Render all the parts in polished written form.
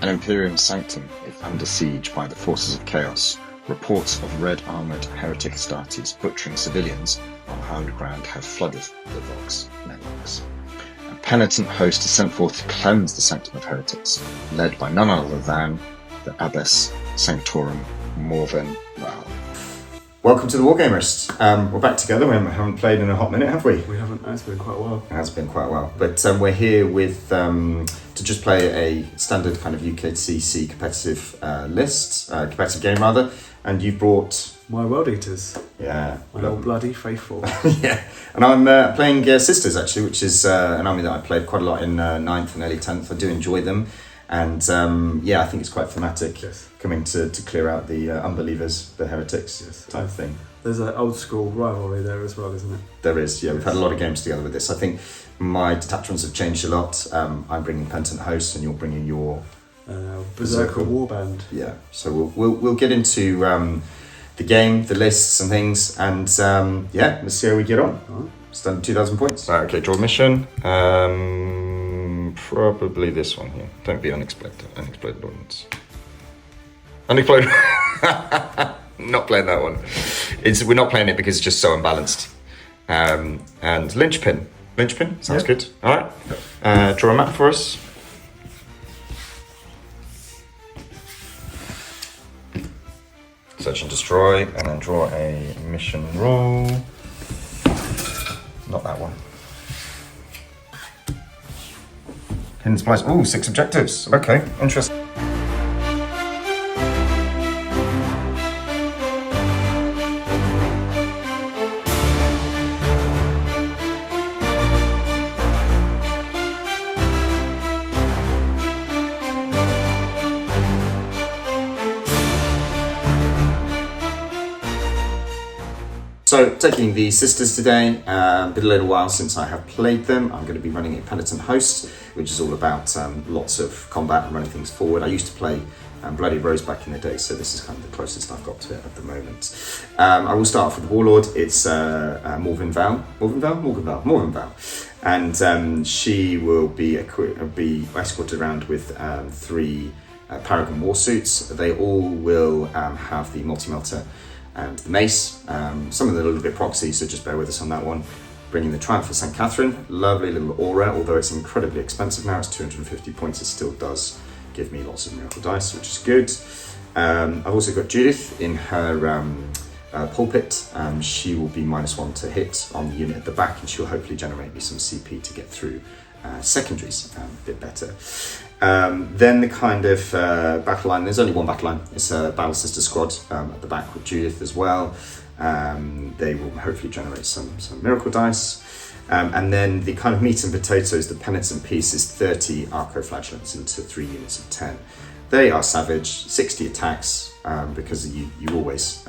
An imperial sanctum, if under siege by the forces of chaos, reports of red armoured heretic Astartes butchering civilians on hallowed ground have flooded the Vox networks. A penitent host is sent forth to cleanse the sanctum of heretics, led by none other than the Abbess Sanctorum, Morvenn Vahl. Welcome to the Wargamers. We're back together. We haven't played in a hot minute, have we? We haven't. It's been quite a while. It has been quite a while. But we're here with to just play a standard kind of UKTC competitive competitive game rather. And you've brought my World Eaters. Yeah. My old bloody faithful. Yeah. And I'm playing Sisters actually, which is an army that I played quite a lot in 9th and early 10th. I do enjoy them. And I think it's quite thematic, coming to clear out the unbelievers, the heretics type thing. There's an old school rivalry there as well, isn't it? There is, yeah. We've had a lot of games together with this. I think my detachments have changed a lot. I'm bringing penitent hosts, and you're bringing your Berzerker Warband. Yeah. So we'll get into the game, the lists and things, and let's see how we get on. Right. Standard 2,000 points. Right, okay, draw mission. Probably this one here. Don't be unexploded ordnance. Unexploded. Not playing that one. We're not playing it because it's just so unbalanced. And linchpin. Linchpin sounds good. All right. Draw a map for us. Search and destroy, and then draw a mission roll. Not that one. Hidden supplies. Ooh, 6 objectives. Okay, interesting. So, taking the Sisters today, been a little while since I have played them. I'm going to be running a penitent host, which is all about lots of combat and running things forward. I used to play Bloody Rose back in the day, so this is kind of the closest I've got to it at the moment. I will start off with the Warlord. It's Morvenn Vahl. And she will be escorted around with 3 Paragon warsuits. They all will have the multi-melter and the mace. Some of them are a little bit proxy, so just bear with us on that one. Bringing the Triumph of St. Catherine, lovely little aura, although it's incredibly expensive now, it's 250 points, it still does give me lots of miracle dice, which is good. I've also got Judith in her pulpit. She will be -1 to hit on the unit at the back, and she'll hopefully generate me some CP to get through secondaries a bit better. Then the kind of battle line, there's only one battle line, it's a Battle Sister squad at the back with Judith as well. They will hopefully generate some miracle dice. And then the kind of meat and potatoes, the penitent piece is 30 arco-flagellants into 3 units of 10. They are savage, 60 attacks, because you always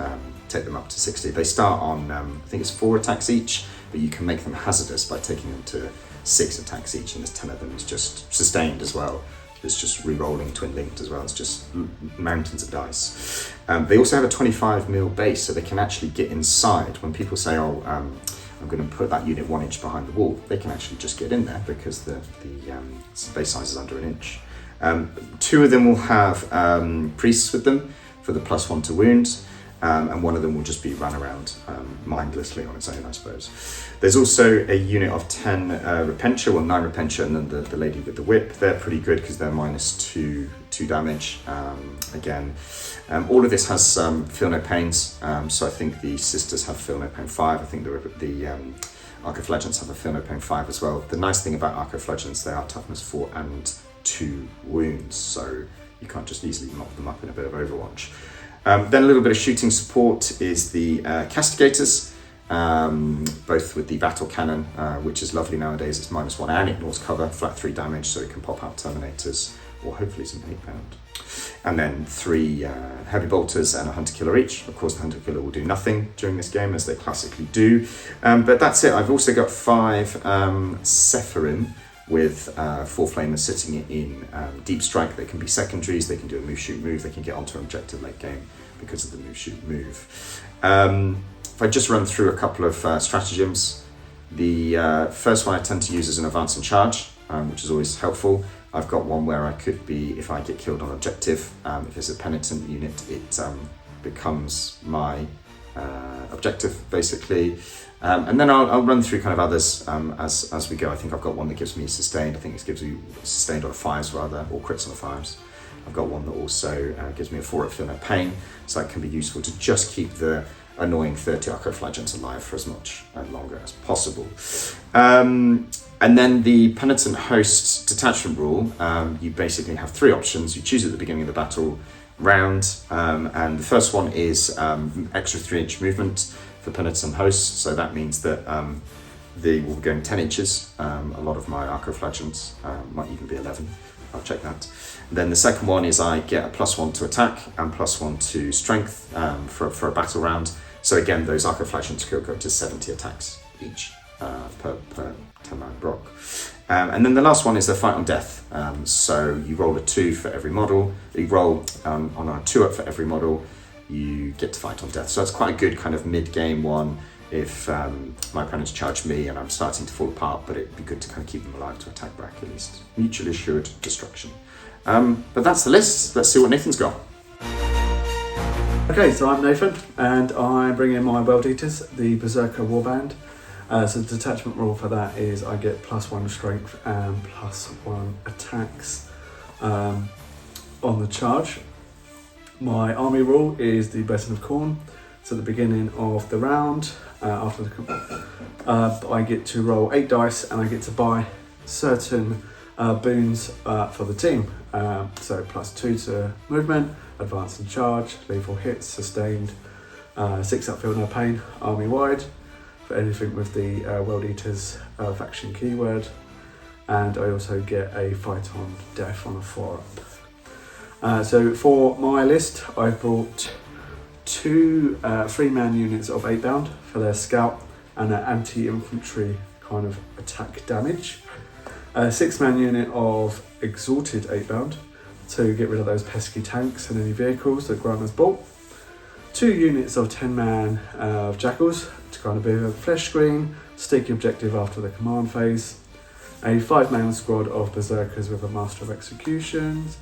take them up to 60. They start on, I think it's 4 attacks each, but you can make them hazardous by taking them to 6 attacks each, and there's 10 of them is just sustained as well. It's just re-rolling twin linked as well. It's just mountains of dice. They also have a 25 mil base, so they can actually get inside. When people say, I'm going to put that unit 1 inch behind the wall, they can actually just get in there because the base size is under 1 inch. 2 of them will have priests with them for the +1 to wounds. And one of them will just be run around mindlessly on its own, I suppose. There's also a unit of 10 Repentia, 9 Repentia, and then the lady with the whip. They're pretty good because they're -2 damage. Again, all of this has Feel No Pains, so I think the Sisters have Feel No Pain 5. I think the Arco-Flagellants have a Feel No Pain 5 as well. The nice thing about Arco-Flagellants, they are toughness 4 and 2 wounds, so you can't just easily knock them up in a bit of Overwatch. Then a little bit of shooting support is the Castigators, both with the battle cannon, which is lovely nowadays. It's -1 and ignores cover, flat 3 damage, so it can pop out Terminators or hopefully some 8 pound. And then 3 heavy bolters and a hunter killer each. Of course, the hunter killer will do nothing during this game, as they classically do. But that's it. I've also got 5 Sephirim with 4 flamers sitting in deep strike. They can be secondaries, they can do a move shoot move, they can get onto an objective late game because of the move shoot move. If I just run through a couple of stratagems, the first one I tend to use is an advance and charge, which is always helpful. I've got one where I could be, if I get killed on objective, if it's a penitent unit, it becomes my objective basically. And then I'll run through kind of others as we go. I think I've got one that gives me sustained. I think it gives you sustained on a 5s rather, or crits on the 5s. I've got one that also gives me a 4 at feel no pain, so that can be useful to just keep the annoying 30 arcoflagellants alive for as much and longer as possible. And then the penitent host detachment rule, you basically have 3 options. You choose at the beginning of the battle round, and the first one is extra 3-inch movement for penitent hosts, so that means that they will be going 10 inches. A lot of my arcoflagellants might even be 11. I'll check that. Then the second one is I get a +1 to attack and +1 to strength for a battle round. So again, those arcoflagellants could go to 70 attacks each per 10-man block. And then the last one is the fight on death. So you roll a 2 for every model. You roll on a 2-up for every model. You get to fight on death. So it's quite a good kind of mid-game one if my opponents charge me and I'm starting to fall apart, but it'd be good to kind of keep them alive to attack back at least. Mutually assured destruction. But that's the list. Let's see what Nathan's got. Okay, so I'm Nathan, and I bring in my World Eaters, the Berzerker Warband. So the detachment rule for that is I get +1 strength and +1 attacks on the charge. My army rule is the Blessing of Corn. So at the beginning of the round, after the I get to roll 8 dice and I get to buy certain boons for the team. So +2 to movement, advance and charge, lethal hits, sustained, 6 up feel no pain, army wide, for anything with the World Eaters faction keyword. And I also get a fight on death on a 4-up. So for my list, I brought 2 3-man units of 8 bound for their scout and their anti-infantry kind of attack damage. A 6-man unit of exalted 8 bound to get rid of those pesky tanks and any vehicles that Grant has bought. 2 units of 10-man of Jakhals to kind of be a flesh screen, sticky objective after the command phase. A 5-man squad of Berzerkers with a Master of Executions.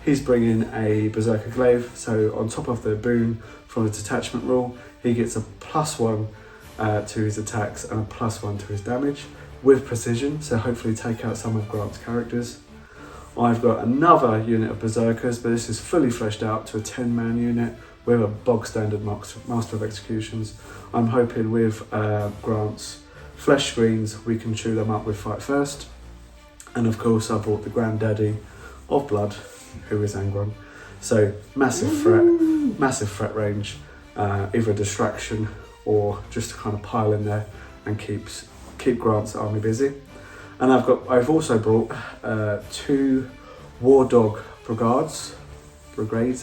He's bringing a Berzerker Glaive, so on top of the boon from the detachment rule, he gets a +1 to his attacks and a +1 to his damage with precision, so hopefully take out some of Grant's characters. I've got another unit of Berzerkers, but this is fully fleshed out to a 10-man unit with a bog standard Master of Executions. I'm hoping with Grant's flesh screens we can chew them up with Fight First. And of course I brought the granddaddy of blood, who is Angron. So massive threat range, either a distraction or just to kind of pile in there and keep Grant's army busy. And I've also brought 2 war dog brigades.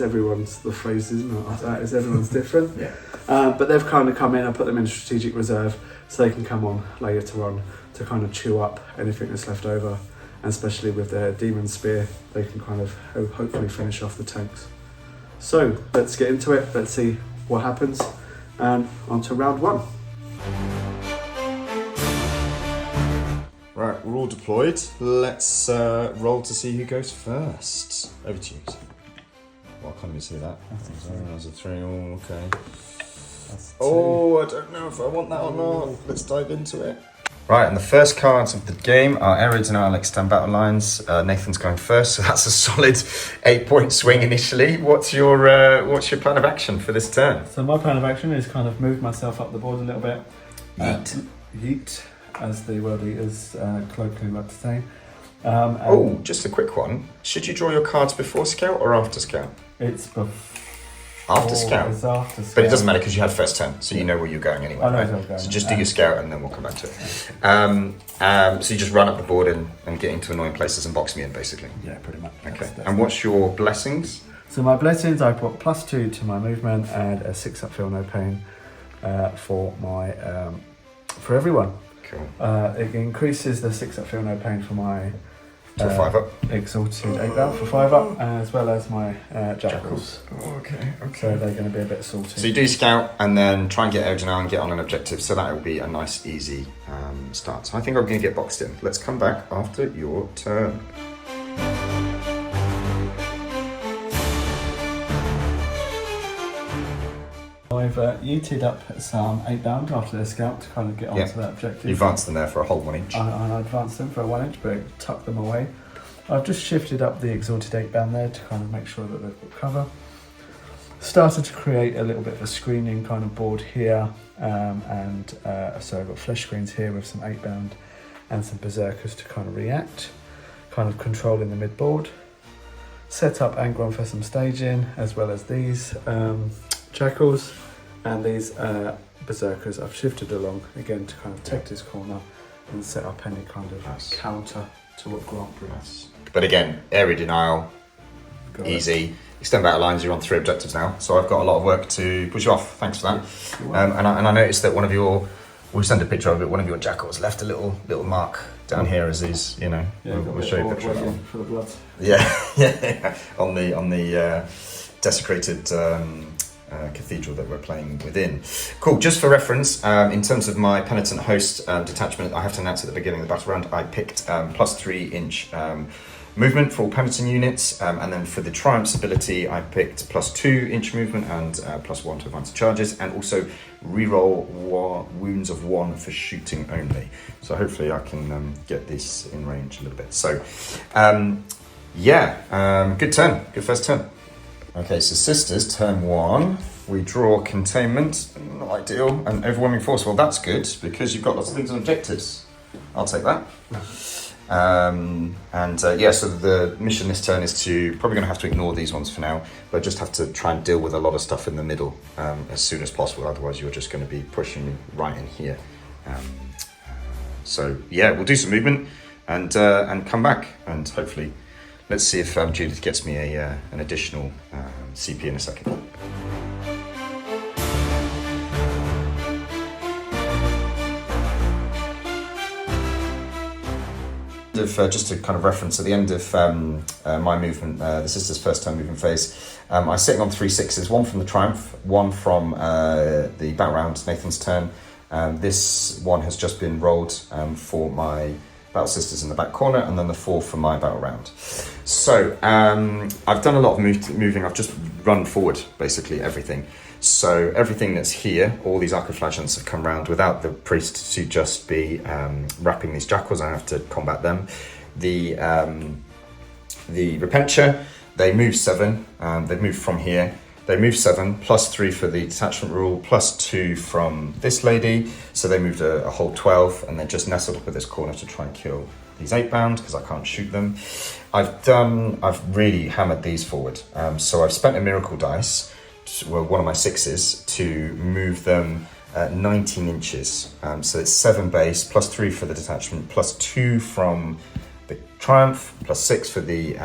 Everyone's the phrase isn't it like that? Is everyone's different? Yeah. But they've kind of come in. I put them in strategic reserve so they can come on later on to kind of chew up anything that's left over. And especially with their demon spear, they can kind of hopefully finish off the tanks. So let's get into it. Let's see what happens. And on to round 1. Right, we're all deployed. Let's roll to see who goes first. Over to you. Well, I can't even see that. There's a 3. Oh, okay. Oh, I don't know if I want that or not. Let's dive into it. Right, and the first cards of the game are Arid and Alex stand battle lines. Nathan's going first, so that's a solid 8-point swing initially. What's your plan of action for this turn? So my plan of action is kind of move myself up the board a little bit. Yeet, as the World Eaters colloquially like to say. Just a quick one. Should you draw your cards before scout or after scout? It's before. After scout. It's after scout. But it doesn't matter because you had first turn, so you know where you're going anyway. I know right? where I'm going. So just do your scout and then we'll come back to it. So you just run up the board and get into annoying places and box me in, basically. Yeah, pretty much. Okay. And what's your blessings? So my blessings, I put +2 to my movement and a 6 up feel no pain for my for everyone. Cool. It increases the 6 up feel no pain for my So 5 up. exalted 8 up for 5 up, as well as my Jakhals. Oh, okay. So they're going to be a bit salty. So you do scout and then try and get Odinal and get on an objective, so that will be a nice easy start. So I think I'm going to get boxed in. Let's come back after your turn. I've yeeted up some 8-bound after their scout to kind of get onto that objective. You advanced them there for a whole 1 inch. I advanced them for a 1 inch, but tucked them away. I've just shifted up the exalted 8-bound there to kind of make sure that they've got cover. Started to create a little bit of a screening kind of board here, so I've got flesh screens here with some 8-bound and some Berzerkers to kind of react, kind of controlling the mid-board. Set up Angron for some staging, as well as these Jakhals and these Berzerkers. I've shifted along again to kind of take this corner and set up any kind of counter to what Grant brings. But again, area denial, easy. Extend battle lines, you're on 3 objectives now, so I've got a lot of work to push you off. Thanks for that. And I noticed that we'll send a picture of it, one of your Jakhals left a little mark down here as he's, we'll show you a picture of it. For the blood. Yeah, on the desecrated cathedral that we're playing within. Cool, just for reference, in terms of my penitent host detachment, I have to announce at the beginning of the battle round, I picked plus 3 inch movement for all penitent units, and then for the Triumph's ability, I picked plus 2 inch movement and plus 1 to advance charges, and also reroll wounds of 1 for shooting only. So hopefully I can get this in range a little bit. So, good turn, good first turn. Okay, so Sisters, turn 1, we draw containment, not ideal, and overwhelming force. Well, that's good, because you've got lots of things on objectives. I'll take that. So the mission this turn is probably going to have to ignore these ones for now, but just have to try and deal with a lot of stuff in the middle as soon as possible, otherwise you're just going to be pushing right in here. We'll do some movement and come back, and hopefully let's see if Judith gets me an additional CP in a second. Just to kind of reference, at the end of my movement, the Sisters' first turn movement phase, I was sitting on 3 6s, 1 from the Triumph, 1 from the battle round, Nathan's turn. This one has just been rolled for my Battle Sisters in the back corner, and then the 4 for my battle round. So I've done a lot of moving. I've just run forward basically everything. So everything that's here, all these archiflagellants have come round without the priest to just be wrapping these Jakhals. I have to combat them. The Repentia, they move 7. They've moved from here. They move 7, plus 3 for the detachment rule, plus 2 from this lady. So they moved a whole 12, and they're just nestled up at this corner to try and kill these 8-bound because I can't shoot them. I've really hammered these forward. So I've spent a miracle dice, one of my 6s, to move them 19 inches. So it's 7 base, plus 3 for the detachment, plus 2 from the Triumph, plus 6 for the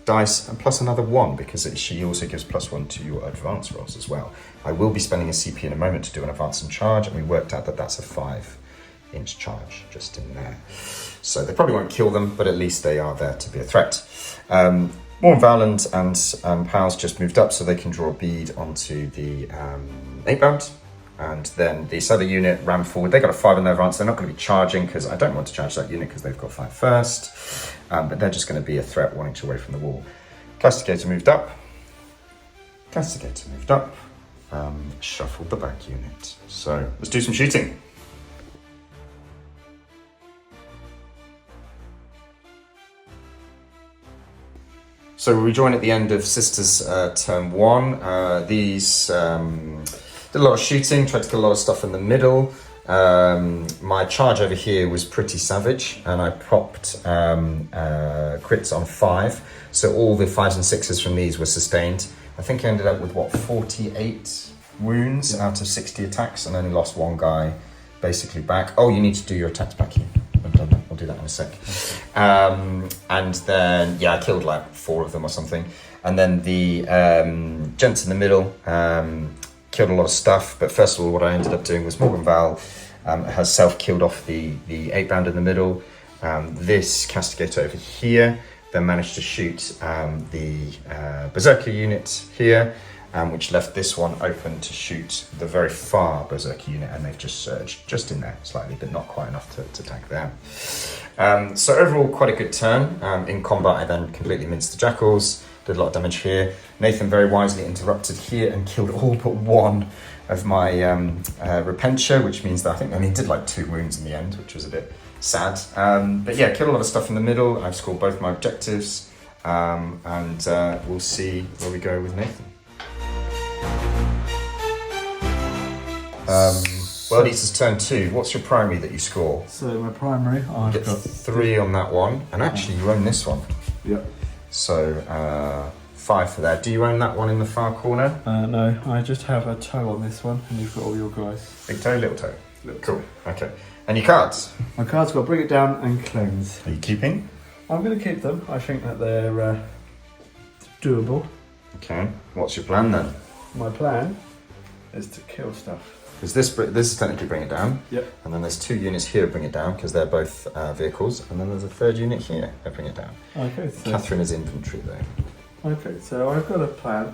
dice, and plus another 1 because she also gives plus 1 to your advance rolls as well. I will be spending a CP in a moment to do an advance and charge, and we worked out that that's a 5-inch charge just in there. So they probably won't kill them, but at least they are there to be a threat. Morvenn Vahl and Powell's just moved up so they can draw a bead onto the 8-bound. And then this other unit ran forward. They got a 5 in their advance. They're not going to be charging because I don't want to charge that unit because they've got 5 first. But they're just going to be a threat 1 inch away from the wall. Castigator moved up. Shuffled the back unit. So let's do some shooting. So we rejoin at the end of Sisters turn 1. These did a lot of shooting, tried to kill a lot of stuff in the middle. My charge over here was pretty savage, and I propped crits on 5. So all the 5s and 6s from these were sustained. I think I ended up with 48 wounds out of 60 attacks, and only lost 1 guy basically back. Oh, you need to do your attacks back here. I'll do that in a sec. And then, I killed like 4 of them or something. And then the gents in the middle killed a lot of stuff. But first of all, what I ended up doing was Morvenn Vahl has self-killed off the 8-bound in the middle. This Castigator over here then managed to shoot the Berzerker unit here, which left this one open to shoot the very far Berzerker unit, and they've just surged just in there slightly, but not quite enough to tag them. So overall, quite a good turn. In combat, I then completely minced the Jakhals, did a lot of damage here. Nathan very wisely interrupted here and killed all but 1 of my repentia, which means that I think I only did like 2 wounds in the end, which was a bit sad. But yeah, killed a lot of stuff in the middle. I've scored both my objectives, and we'll see where we go with Nathan. World Eater's turn 2. What's your primary that you score? So my primary, I've You get got 3 on that one, and actually you own this one. Yep. So 5 for there. Do you own that one in the far corner? No, I just have a toe on this one, and you've got all your guys. Big toe, little toe. Little Cool. Okay. And your cards? My cards got Bring It Down and Cleanse. Are you keeping? I'm going to keep them. I think that they're doable. Okay. What's your plan then? My plan is to kill stuff. Because this is technically Bring It Down. Yep. And then there's 2 units here Bring It Down because they're both vehicles, and then there's a 3rd unit here that Bring It Down. Okay. So, Catherine is infantry though. okay, so I've got a plan.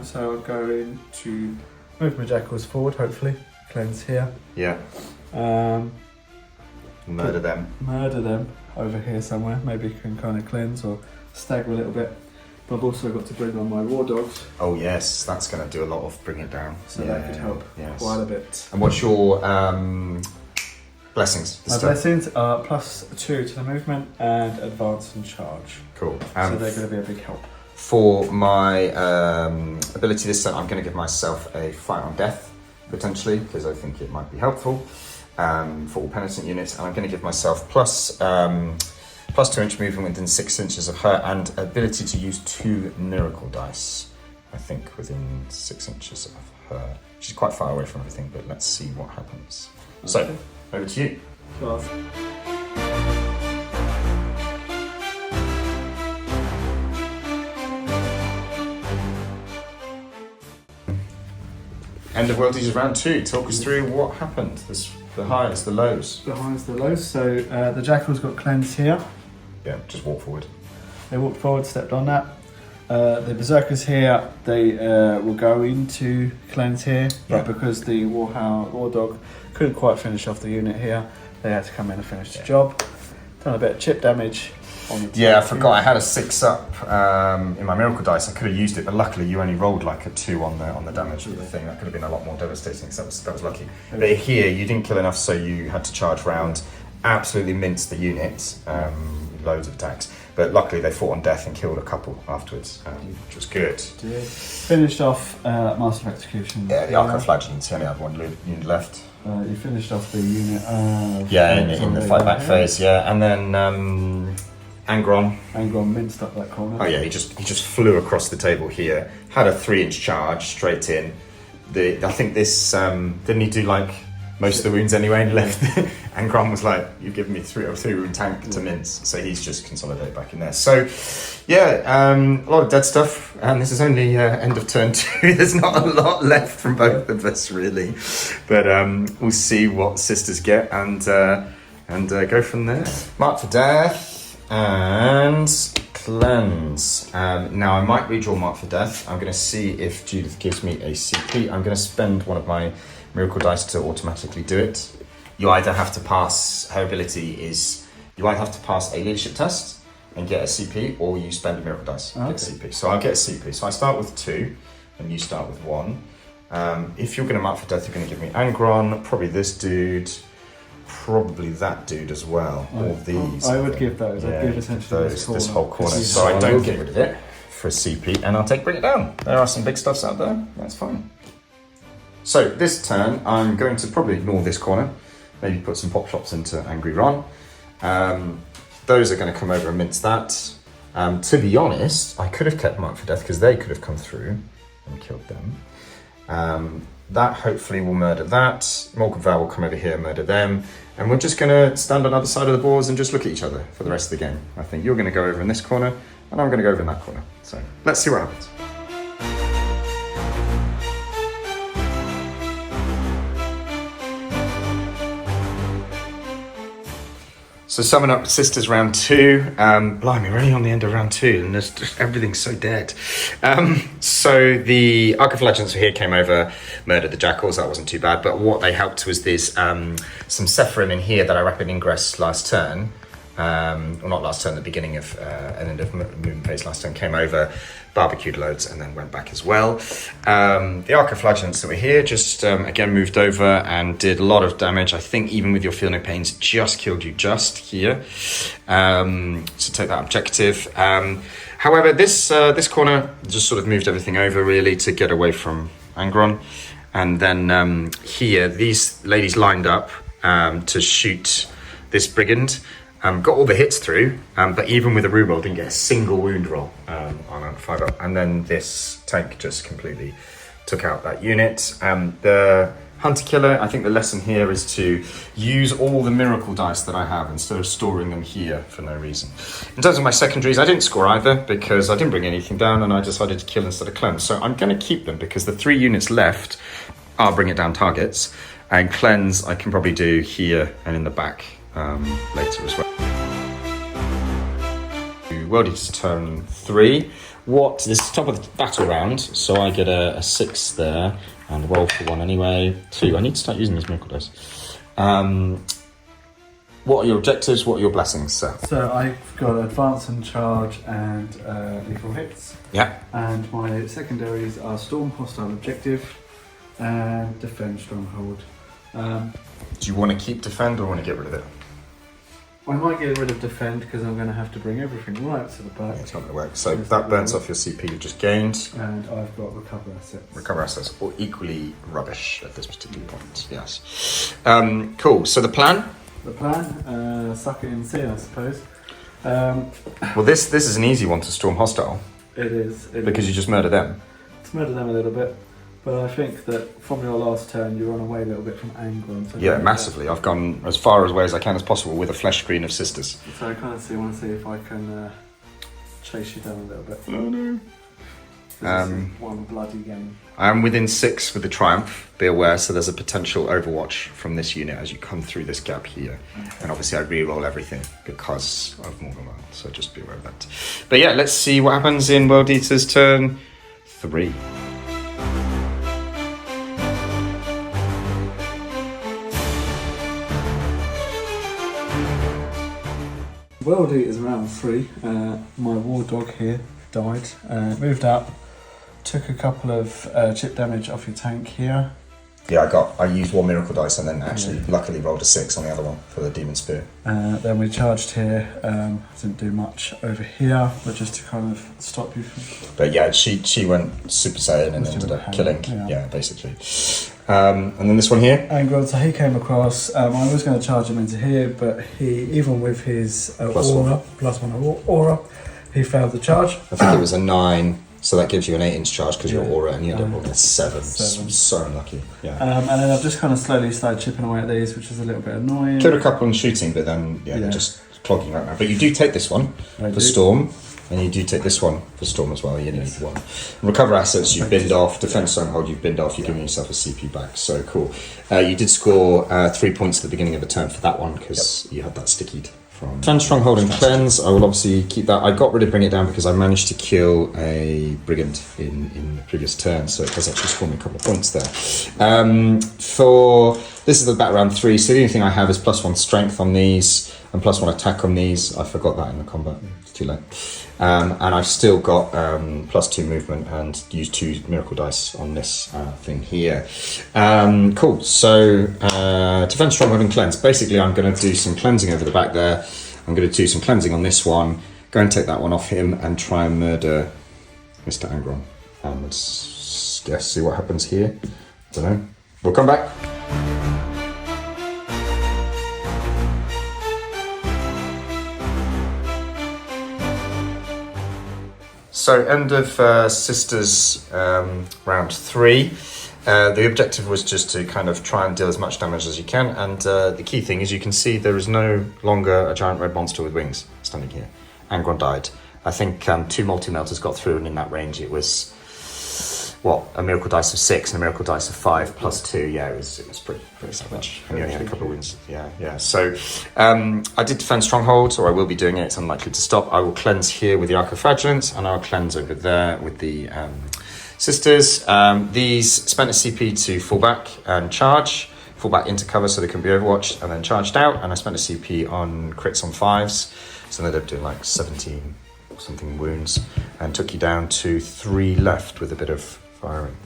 So I'm going to move my Jakhals forward, hopefully. Cleanse here. Yeah. Murder them. Murder them over here somewhere. Maybe you can kind of cleanse or stagger a little bit. But I've also got to bring on my war dogs, Oh yes, that's going to do a lot of Bring It Down. so that could help Yes. quite a bit. And what's your blessings? My blessings are +2 to the movement and advance and charge. Cool. So they're going to be a big help. For my ability this turn, I'm going to give myself a fight on death, potentially, because I think it might be helpful for all penitent units. And I'm going to give myself plus 2 inch movement within 6 inches of her, and ability to use 2 miracle dice, I think, within 6 inches of her. She's quite far away from everything, but let's see what happens. Okay. So, over to you. Class. End of World Eaters round 2. Talk us through what happened. The highs, the lows. The highs, the lows. So the Jakhals got cleansed here. Yeah, just walk forward. They walked forward, stepped on that. The Berzerkers here, they will go into cleanse here, but Yeah. because the war dog couldn't quite finish off the unit here, they had to come in and finish the job. Done a bit of chip damage on the Yeah, I team. forgot I had a 6 up in my miracle dice. I could have used it, but luckily you only rolled like a 2 on the damage of the thing. That could have been a lot more devastating, so that was lucky. But here, you didn't kill enough, so you had to charge round. Absolutely minced the unit, loads of attacks. But luckily they fought on death and killed a couple afterwards, which was good. Finished off Master of Execution. Yeah, the Arc of Flagellants, he only had 1 unit left. You finished off the unit. Yeah, in the fight back phase, yeah. And then Angron. Angron minced up that corner. Oh yeah, he just flew across the table here. Had a 3-inch charge straight in. I think this didn't he do like most of the wounds anyway and left. Angron was like, you've given me 3 wound tank to mince, so he's just consolidated back in there. So yeah, a lot of dead stuff, and this is only end of turn 2. There's not a lot left from both of us really, but we'll see what sisters get and go from there. Mark for death and cleanse. Now I might redraw Mark for death. I'm going to see if Judith gives me a CP. I'm going to spend one of my miracle dice to automatically do it. You either have to pass, her ability is, you either have to pass a leadership test and get a CP, or you spend a miracle dice and get a CP. So I'll get a CP. So I start with 2 and you start with 1. If you're going to mark for death, you're going to give me Angron, probably this dude, probably that dude as well. All these. I would give those. Yeah, I'd give essentially this whole corner. So I don't get rid of it for a CP, and I'll take Bring It Down. There are some big stuffs out there. That's fine. So this turn, I'm going to probably ignore this corner, maybe put some pop shops into Angry Ron. Those are going to come over and mince that. To be honest, I could have kept Mark for Death because they could have come through and killed them. That hopefully will murder that. Morvenn Vahl will come over here and murder them. And we're just going to stand on the other side of the boards and just look at each other for the rest of the game. I think you're going to go over in this corner and I'm going to go over in that corner. So let's see what happens. So summing up Sisters round 2. Blimey, we're only on the end of round 2 and there's just everything's so dead. So the Arc of Legends here came over, murdered the Jakhals. That wasn't too bad, but what they helped was there's some Sephirim in here that I rapid ingress last turn. or not last turn, the beginning of an end of movement phase last turn, came over, barbecued loads, and then went back as well. The Archiflagellants that were here just again moved over and did a lot of damage. I think even with your Feel No Pains, just killed you just here. So take that objective. However, this corner just sort of moved everything over really to get away from Angron. And then here, these ladies lined up to shoot this brigand. Got all the hits through, but even with a reroll, didn't get a single wound roll on a 5-up. And then this tank just completely took out that unit. The Hunter Killer, I think the lesson here is to use all the miracle dice that I have instead of storing them here for no reason. In terms of my secondaries, I didn't score either because I didn't bring anything down and I decided to kill instead of cleanse. So I'm going to keep them because the 3 units left are bring it down targets. And cleanse I can probably do here and in the back later as well. World Eater's turn 3. This is top of the battle round, so I get a 6 there, and roll for 1 anyway. 2, I need to start using these miracle dice. What are your objectives, what are your blessings, sir? So I've got advance and charge and lethal hits. Yeah. And my secondaries are storm hostile objective and defend stronghold. Do you want to keep defend or want to get rid of it? I might get rid of defend because I'm going to have to bring everything right to the back. It's not going to work. So that burns off your CP you've just gained. And I've got recover assets. Recover assets, or equally rubbish at this particular point, yes. Cool, so the plan? The plan? Suck it and see, I suppose. Well, this is an easy one to storm hostile. It is. Because you just murder them. It's murder them a little bit. But I think that from your last turn, you run away a little bit from Angron. So yeah, massively. I've gone as far away as I can as possible with a flesh screen of sisters. So I kind of want to see if I can chase you down a little bit. Oh no. This is one bloody game. I am within 6 with the Triumph, be aware, so there's a potential overwatch from this unit as you come through this gap here. Okay. And obviously I re-roll everything because of Morvenn Vahl, so just be aware of that. But yeah, let's see what happens in World Eater's turn 3. World Eater's round 3. My war dog here died. Moved up, took a couple of chip damage off your tank here. Yeah, I used 1 miracle dice and then actually luckily rolled a 6 on the other one for the demon spear. Then we charged here. Didn't do much over here, but just to kind of stop you from... But yeah, she went Super Saiyan and ended up killing. Yeah, basically. And then this one here. Angron, so he came across. I was going to charge him into here, but he, even with his aura, +1 aura, he failed the charge. I think it was a 9. So that gives you an 8-inch charge because your aura, and you end up rolling a 7. So unlucky. Yeah. And then I've just kind of slowly started chipping away at these, which is a little bit annoying. Killed a couple in shooting, but then they're just clogging right now. But you do take this one for Storm, and you do take this one for Storm as well. You only need 1. Recover assets, you've binned off. Defense Stronghold, you've binned off. You're giving yourself a CP back. So cool. You did score 3 points at the beginning of the turn for that one because you had that stickied. Defend Stronghold and Cleanse, I will obviously keep that. I got rid of Bring It Down because I managed to kill a Brigand in the previous turn, so it does actually score me a couple of points there. This is the bat round 3, so the only thing I have is +1 strength on these and +1 attack on these. I forgot that in the combat, it's too late. And I've still got +2 movement and used 2 miracle dice on this thing here. Cool, so Defense, Stronghold and Cleanse. Basically I'm going to do some cleansing over the back there. I'm going to do some cleansing on this one, go and take that one off him and try and murder Mr. Angron. Let's see what happens here. Don't know. We'll come back. So end of Sisters round 3. The objective was just to kind of try and deal as much damage as you can, and the key thing is you can see there is no longer a giant red monster with wings standing here. Angron died. I think 2 multi-melters got through, and in that range it was, a miracle dice of 6 and a miracle dice of 5 +2. Yeah, it was pretty savage. And you only had a couple of wins. Yeah. So I did defend Stronghold, or I will be doing it. It's unlikely to stop. I will cleanse here with the Archiflagellants, and I'll cleanse over there with the Sisters. These spent a CP to fall back and charge. fall back into cover so they can be overwatched, and then charged out, and I spent a CP on crits on 5s, so they ended up doing like 17 or something wounds, and took you down to 3 left with a bit of firing.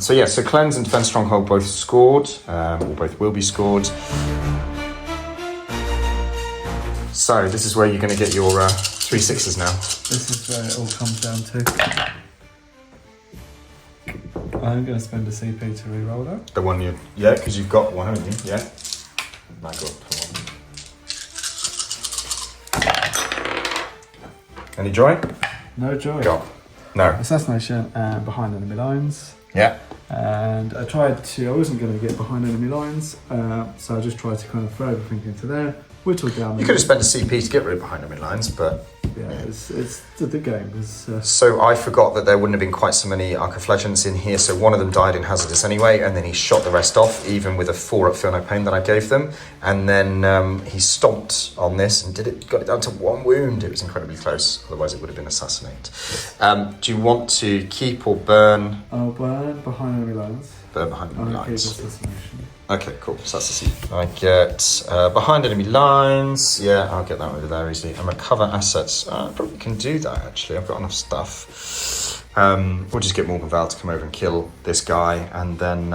So Cleanse and Defense Stronghold both scored, or both will be scored. So this is where you're going to get your 3 6s now. This is where it all comes down to. I'm going to spend a CP to re-roll that. The one because you've got one, haven't you? Yeah. I got one. Any joy? No joy. Got. No. Assassination and behind enemy lines. Yeah. And I wasn't going to get behind enemy lines, so I just tried to kind of throw everything into there, whittle down. You could have spent a CP to get rid of behind enemy lines, but... Yeah, it's the game. So I forgot that there wouldn't have been quite so many Archiflagellants in here, so one of them died in Hazardous anyway, and then he shot the rest off, even with a 4 at Feel No Pain that I gave them, and then he stomped on this and got it down to 1 wound. It was incredibly close, otherwise it would have been assassinate. Do you want to keep or burn? I'll burn behind enemy lines. Burn behind enemy lines. Assassination. Okay, cool. So that's the C. I get behind enemy lines. Yeah, I'll get that over there easily. And recover assets. I probably can do that, actually. I've got enough stuff. We'll just get Morvenn Vahl to come over and kill this guy, and then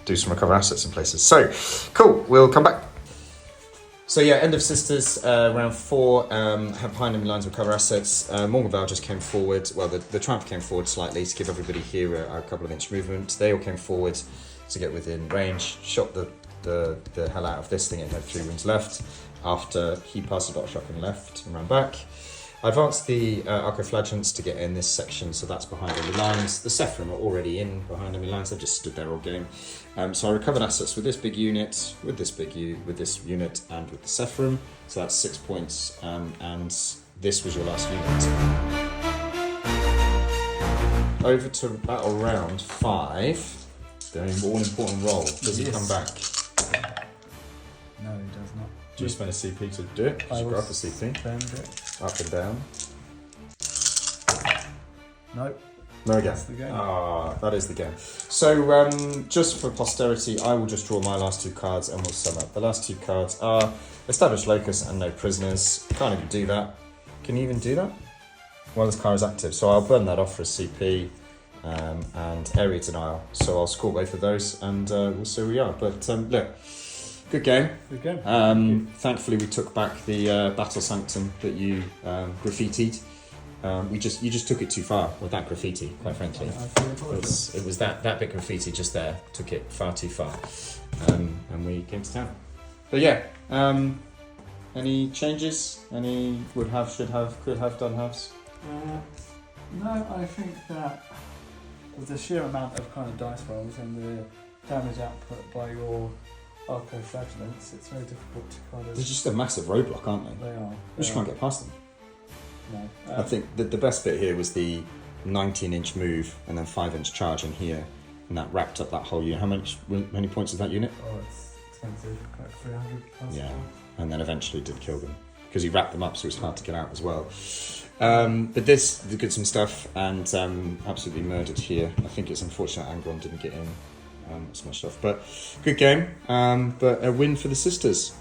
do some recover assets in places. So, cool. We'll come back. So yeah, end of Sisters, round 4, have behind enemy lines, recover assets. Morvenn Vahl just came forward. Well, the Triumph came forward slightly to give everybody here a couple of inch movement. They all came forward to get within range, shot the hell out of this thing. It had 3 wounds left after he passed a bottle shotgun left and ran back. I advanced the Archiflagellants to get in this section, so that's behind enemy lines. The Sephrim are already in behind enemy lines, they've just stood there all game. So I recovered assets with this big unit, with this unit, and with the Sephrim. So that's 6 points, and this was your last unit. Over to battle round 5. The all-important roll. Does he come back? No, he does not. Do you spend a CP to do it? I You will grab the CP. spend it. Up and down. Nope. No again. That's the game. Ah, that is the game. So, just for posterity, I will just draw my last 2 cards and we'll sum up. The last 2 cards are Established Locus and No Prisoners. Can't even do that. Can you even do that? Well, this card is active, so I'll burn that off for a CP. And Area Denial. So I'll score both of those, and we'll see where we are. But look, good game. Good game. Thankfully, we took back the Battle Sanctum that you graffitied. You just took it too far with that graffiti, quite frankly. It was that bit graffiti just there took it far too far, and we came to town. But yeah, any changes? Any would have, should have, could have, done haves? No, I think that with the sheer amount of kind of dice rolls and the damage output by your Archiflagellants, it's very difficult to kind of... They're just a massive roadblock, aren't they? They are. We just can't get past them. No. I think the best bit here was the 19-inch move and then 5-inch charge in here, and that wrapped up that whole unit. How many points is that unit? Oh, it's expensive, like 300 plus. Yeah, and then eventually did kill them because he wrapped them up, so it was hard to get out as well. But this did some stuff and absolutely murdered here. I think it's unfortunate Angron didn't get in. Smashed off, but good game. But a win for the Sisters.